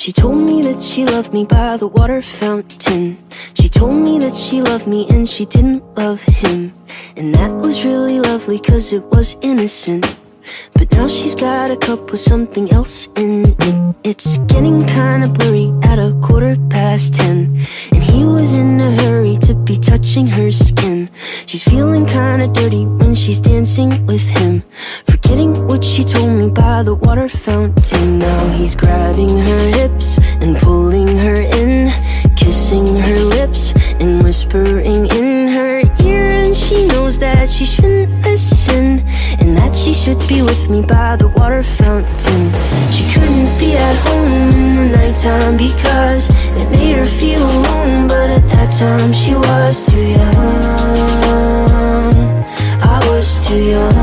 She told me that she loved me by the water fountain. She told me that she loved me and she didn't love him. And that was really lovely cause it was innocent. But now she's got a cup with something else in it. It's getting kinda blurry at 10:15. And he was in a hurry to be touching her skin. She's feeling kinda dirty when she's dancing with him, forgetting what she told me by the water fountain. Now he's grabbing her hips and pulling her in, kissing her lips and whispering in her ear. And she knows that she shouldn't listen, and that she should be with me by the water fountain. She couldn't be at home in the nighttime because it made her feel alone. But at that time she was too young. I was too young.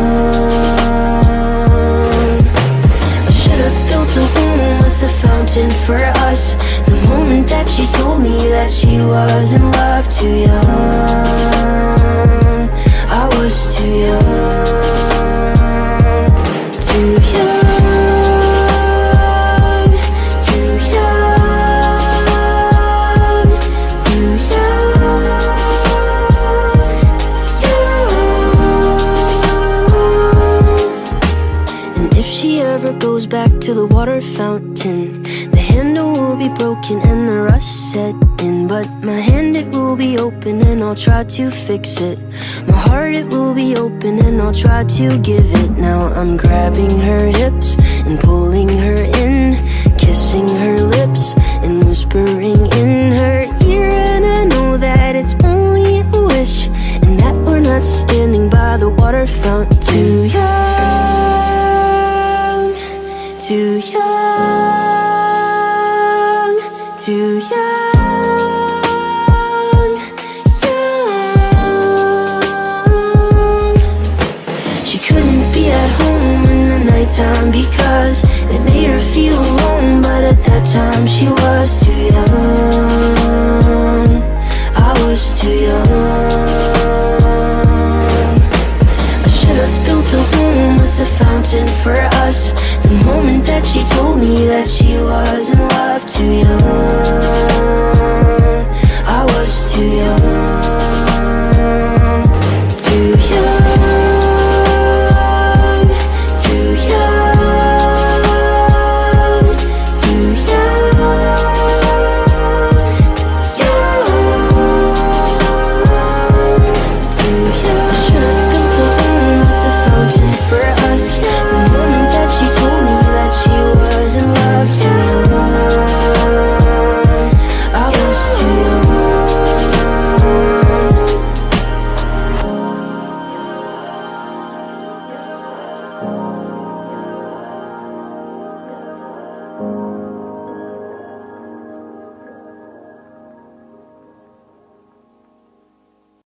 I should have built a home with a fountain for us. The moment that she told me that she was in love. Too young. I was too young. Too young, too young, too young, young. And if she ever goes back to the water fountain, the handle will be broken and the rust set in. But my hand, it will be open and I'll try to fix it. My heart, it will be open and I'll try to give it. Now I'm grabbing her hips and pulling her in, kissing her lips and whispering in her ear. And I know that it's only a wish, and that we're not standing by the water fountain. Too young, too young, too young. Time because it made her feel alone. But at that time she was too young. I was too young. I should have built a home with a fountain for us. The moment that she told me that she was in